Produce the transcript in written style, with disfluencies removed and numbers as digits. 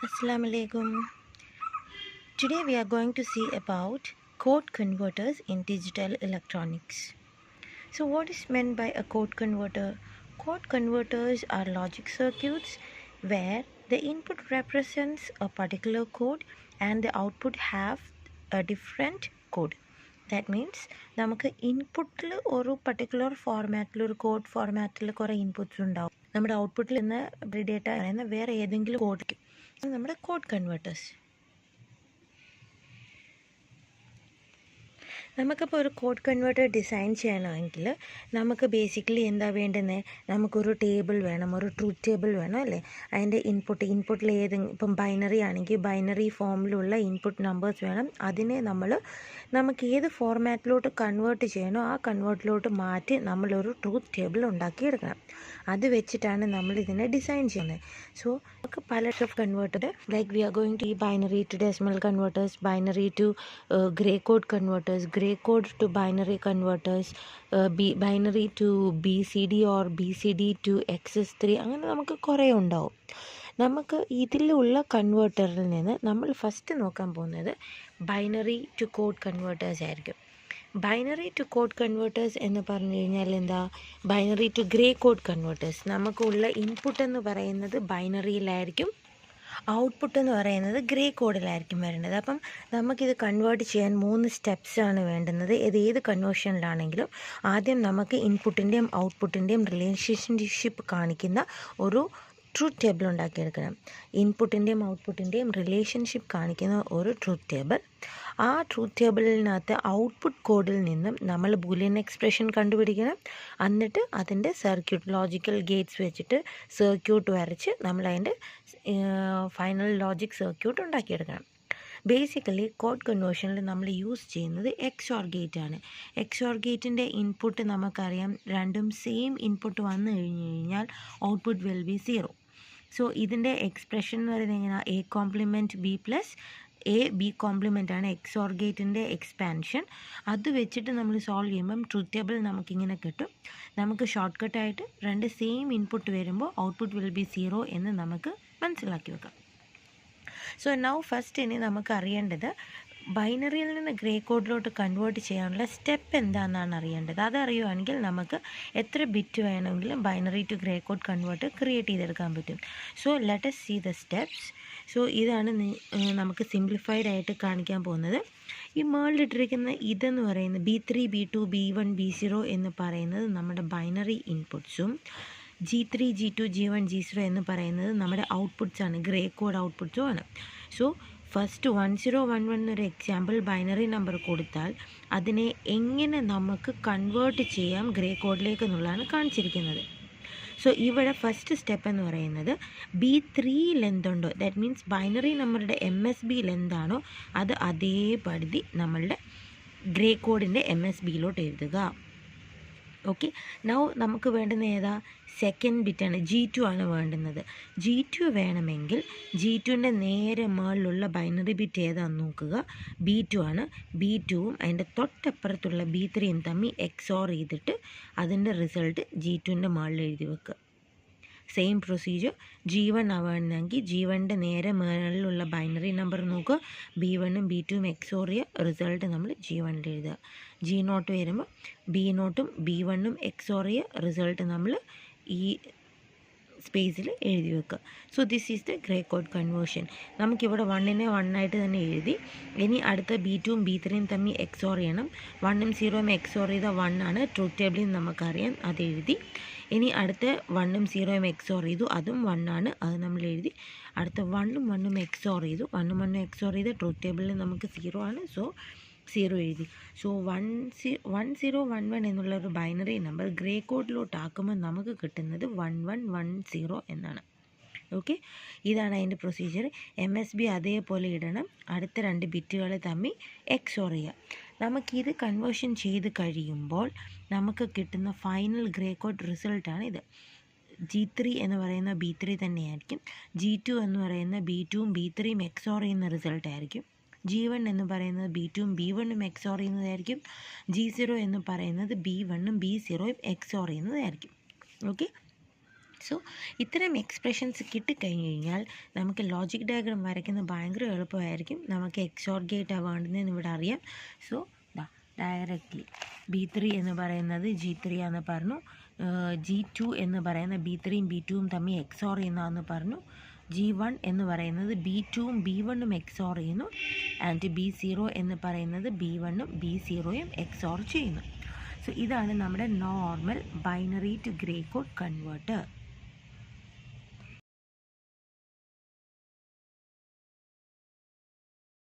Assalamu alaikum. Today we are going to see about code converters in digital electronics. So what is meant by a code converter? Code converters are logic circuits where the input represents a particular code and the output have a different code. That means നമുക്ക് ഇൻപുട്ടിൽ ഒരു particular ഫോർമാറ്റിൽ ഒരു code ഫോർമാറ്റിൽ കുറേ inputs ഉണ്ടാവും. നമ്മുടെ ഔട്ട്പുട്ടിൽ നിന്ന് ഡേറ്റ പറയുന്ന വേറെ ഏതെങ്കിലും കോഡ് നമ്മുടെ കോഡ് കൺവേർട്ടേഴ്സ്. നമുക്കിപ്പോൾ ഒരു കോഡ് കൺവേർട്ടർ ഡിസൈൻ ചെയ്യണമെങ്കിൽ നമുക്ക് ബേസിക്കലി എന്താ വേണ്ടുന്നത്? നമുക്കൊരു ടേബിൾ വേണം, ഒരു ട്രൂത്ത് ടേബിൾ വേണം അല്ലേ? അതിൻ്റെ ഇൻപുട്ടിൽ ഇപ്പം ബൈനറി ആണെങ്കിൽ ബൈനറി ഫോമിലുള്ള ഇൻപുട്ട് നമ്പേഴ്സ് വേണം. അതിനെ നമുക്ക് ഏത് ഫോർമാറ്റിലോട്ട് കൺവേർട്ട് ചെയ്യണോ ആ കൺവേർട്ടിലോട്ട് മാറ്റി നമ്മളൊരു ട്രൂത്ത് ടേബിൾ ഉണ്ടാക്കിയെടുക്കണം. അത് വെച്ചിട്ടാണ് നമ്മൾ ഇതിനെ ഡിസൈൻ ചെയ്യുന്നത്. സോ നമുക്ക് പല of converter like we are going to ഈ binary to decimal converters, binary to gray code converters, gray code to binary converters, binary to BCD or BCD to XS3, അങ്ങനെ നമുക്ക് കുറേ ഉണ്ടാവും. നമുക്ക് ഇതിലുള്ള കൺവേർട്ടറിൽ നിന്ന് നമ്മൾ ഫസ്റ്റ് നോക്കാൻ പോകുന്നത് ബൈനറി ടു കോഡ് കൺവേർട്ടേഴ്സ് ആയിരിക്കും. ബൈനറി ടു കോഡ് കൺവേർട്ടേഴ്സ് എന്ന് പറഞ്ഞു കഴിഞ്ഞാൽ എന്താ? Binary to gray code converters. നമുക്കുള്ള ഇൻപുട്ട് എന്ന് പറയുന്നത് ബൈനറിയിലായിരിക്കും, ഔട്ട്പുട്ട് എന്ന് പറയുന്നത് ഗ്രേ കോഡിലായിരിക്കും വരേണ്ടത്. അപ്പം നമുക്കിത് കൺവേർട്ട് ചെയ്യാൻ 3 സ്റ്റെപ്സാണ് വേണ്ടുന്നത്. ഏത് കൺവേർഷനിലാണെങ്കിലും ആദ്യം നമുക്ക് ഇൻപുട്ടിൻ്റെയും ഔട്ട്പുട്ടിൻ്റെയും റിലേഷൻഷിപ്പ് കാണിക്കുന്ന ഒരു ട്രൂത്ത് ടേബിൾ ഉണ്ടാക്കിയെടുക്കണം. ഇൻപുട്ടിൻ്റെയും ഔട്ട്പുട്ടിൻ്റെയും റിലേഷൻഷിപ്പ് കാണിക്കുന്ന ഒരു ട്രൂത്ത് ടേബിൾ. ആ ട്രൂത്ത് ടേബിളിനകത്ത് ഔട്ട്പുട്ട് കോഡിൽ നിന്നും നമ്മൾ ബൂലിയൻ എക്സ്പ്രഷൻ കണ്ടുപിടിക്കണം. എന്നിട്ട് അതിൻ്റെ സർക്യൂട്ട് ലോജിക്കൽ ഗേറ്റ്സ് വെച്ചിട്ട് സർക്യൂട്ട് വരച്ച് നമ്മളതിൻ്റെ ഫൈനൽ ലോജിക് സർക്യൂട്ട് ഉണ്ടാക്കിയെടുക്കണം. ബേസിക്കലി കോഡ് കൺവേർഷനിൽ നമ്മൾ യൂസ് ചെയ്യുന്നത് XOR ഗേറ്റ് ആണ്. XOR ഗേറ്റിൻ്റെ ഇൻപുട്ട് നമുക്കറിയാം, രണ്ടും സെയിം ഇൻപുട്ട് വന്നു കഴിഞ്ഞാൽ ഔട്ട്പുട്ട് വിൽ ബി 0. സോ ഇതിൻ്റെ എക്സ്പ്രഷൻ എന്ന് പറയുന്നത് എങ്ങനെയാണ്? A complement B plus AB compliment ആണ് XOR ഗേറ്റിൻ്റെ എക്സ്പാൻഷൻ. അത് വെച്ചിട്ട് നമ്മൾ സോൾവ് ചെയ്യുമ്പം ട്രൂത്ത് ടേബിൾ നമുക്കിങ്ങനെ കിട്ടും. നമുക്ക് ഷോർട്ട് കട്ടായിട്ട് രണ്ട് സെയിം ഇൻപുട്ട് വരുമ്പോൾ ഔട്ട്പുട്ട് വിൽ ബി 0 എന്ന് നമുക്ക് മനസ്സിലാക്കി വെക്കാം. സോ നൗ ഫസ്റ്റ് ഇനി നമുക്ക് അറിയേണ്ടത് ബൈനറിയിൽ നിന്ന് ഗ്രേ കോഡിലോട്ട് കൺവേർട്ട് ചെയ്യാനുള്ള സ്റ്റെപ്പ് എന്താണെന്നാണ് അറിയേണ്ടത്. അതറിയുവാണെങ്കിൽ നമുക്ക് എത്ര ബിറ്റ് വേണമെങ്കിലും binary to gray code converter create ചെയ്തെടുക്കാൻ പറ്റും. So let us see the steps. So ഇതാണ് നമുക്ക് സിംപ്ലിഫൈഡ് ആയിട്ട് കാണിക്കാൻ പോകുന്നത്. ഈ മേളിലിട്ടിരിക്കുന്ന ഇതെന്ന് പറയുന്നത് B3, B2, B1, B0 എന്ന് പറയുന്നത് നമ്മുടെ binary ഇൻപുട്ട്സും, G3, G2, G1, G0 എന്ന് പറയുന്നത് നമ്മുടെ ഔട്ട്പുട്ട്സാണ്, ഗ്രേ കോഡ് ഔട്ട്പുട്ട്സും ആണ്. സോ ഫസ്റ്റ് 1011 എന്നൊരു എക്സാമ്പിൾ ബൈനറി നമ്പർ കൊടുത്താൽ അതിനെ എങ്ങനെ നമുക്ക് കൺവേർട്ട് ചെയ്യാം ഗ്രേ കോഡിലേക്ക് എന്നുള്ളതാണ് കാണിച്ചിരിക്കുന്നത്. സോ ഇവിടെ ഫസ്റ്റ് സ്റ്റെപ്പ് എന്ന് പറയുന്നത് B3 ലെന്ത് ഉണ്ടോ, ദാറ്റ് മീൻസ് ബൈനറി നമ്പറുടെ MSB ലെന്താണോ അത് അതേപടി നമ്മളുടെ ഗ്രേ കോഡിൻ്റെ MSBയിലോട്ട് എഴുതുക. ഓക്കെ, നൗ നമുക്ക് വേണ്ടുന്ന ഏതാ? സെക്കൻഡ് ബിറ്റാണ്, G2 ആണ് വേണ്ടുന്നത്. G2 വേണമെങ്കിൽ G2ൻ്റെ നേരെ മുകളിലുള്ള ബൈനറി ബിറ്റ് ഏതാണെന്ന് നോക്കുക. B2 ആണ്. B2വും അതിൻ്റെ തൊട്ടപ്പുറത്തുള്ള B3യും തമ്മിൽ XOR ചെയ്തിട്ട് അതിൻ്റെ റിസൾട്ട് G2ൻ്റെ മുകളിൽ എഴുതി വെക്കുക. സെയിം പ്രൊസീജിയർ G1 ആവുകയാണെങ്കിൽ G1ൻ്റെ നേരെ മുകളിലുള്ള ബൈനറി നമ്പർ നോക്കുക, B1ഉം B2ഉം XOR ചെയ്യുക, റിസൾട്ട് നമ്മൾ G1ൽ എഴുതുക. G0 വരുമ്പോൾ B0ഉം B1ഉം XOR ചെയ്യുക, റിസൾട്ട് നമ്മൾ ഈ സ്പേസിൽ എഴുതി വെക്കുക. So this is the grey code conversion. നമുക്കിവിടെ 1നെ 1 ആയിട്ട് തന്നെ എഴുതി. ഇനി അടുത്ത B2ഉം B3യും തമ്മിൽ XOR ചെയ്യണം. 1ഉം 0ഉം XOR ചെയ്ത 1 ആണ്, ട്രൂത്ത് ടേബിളിൽ നമുക്കറിയാം, അത് എഴുതി. ഇനി അടുത്ത 1ഉം 0ഉം XOR ചെയ്തു, അതും 1 ആണ്, അത് നമ്മൾ എഴുതി. അടുത്ത 1ഉം 1ഉം XOR ചെയ്തു, 1ഉം 1ഉം XOR ചെയ്ത് ട്രൂത്ത് ടേബിളിൽ നമുക്ക് 0 ആണ്, സോ 0 എഴുതി. സോ 1011 എന്നുള്ളൊരു ബൈനറി നമ്പർ ഗ്രേ കോഡിലോട്ടാക്കുമ്പോൾ നമുക്ക് കിട്ടുന്നത് 1110 എന്നാണ്. ഓക്കെ, ഇതാണ് അതിൻ്റെ പ്രൊസീജിയർ. MSB അതേപോലെ ഇടണം, അടുത്ത 2 ബിറ്റുകൾ തമ്മിൽ XOR ചെയ്യുക. നമുക്കിത് കൺവേർഷൻ ചെയ്ത് കഴിയുമ്പോൾ നമുക്ക് കിട്ടുന്ന ഫൈനൽ ഗ്രേ കോഡ് റിസൾട്ടാണ് ഇത്. G3 എന്ന് പറയുന്ന B3 തന്നെയായിരിക്കും, G2 എന്ന് പറയുന്ന B2ഉം B3യും XOR ചെയ്യുന്ന റിസൾട്ടായിരിക്കും, G1 എന്ന് പറയുന്നത് B2ഉം B1ഉം XOR ചെയ്യുന്നതായിരിക്കും, G0 എന്ന് പറയുന്നത് B1ഉം B0യും XOR ചെയ്യുന്നതായിരിക്കും. ഓക്കെ, സോ ഇത്തരം എക്സ്പ്രഷൻസ് കിട്ടിക്കഴിഞ്ഞ് കഴിഞ്ഞാൽ നമുക്ക് ലോജിക് ഡയഗ്രാം വരയ്ക്കുന്നത് ഭയങ്കര എളുപ്പമായിരിക്കും. നമുക്ക് XOR ഗേറ്റാണ് വേണ്ടുന്നതെന്ന് ഇവിടെ അറിയാം. സോ ഡയറക്റ്റ്ലി B3 എന്ന് പറയുന്നത് G3 ആണെന്ന് പറഞ്ഞു, G2 എന്ന് പറയുന്ന B3യും B2യും തമ്മിൽ XOR ചെയ്യുന്നതെന്ന് പറഞ്ഞു, G1 എന്ന് പറയുന്നത് B2യും B1ഉം XOR ചെയ്യുന്നു, ആൻഡ് B0 എന്ന് പറയുന്നത് B1ഉം B0യും XOR ചെയ്യുന്നു. സോ ഇതാണ് നമ്മുടെ normal binary to gray code converter.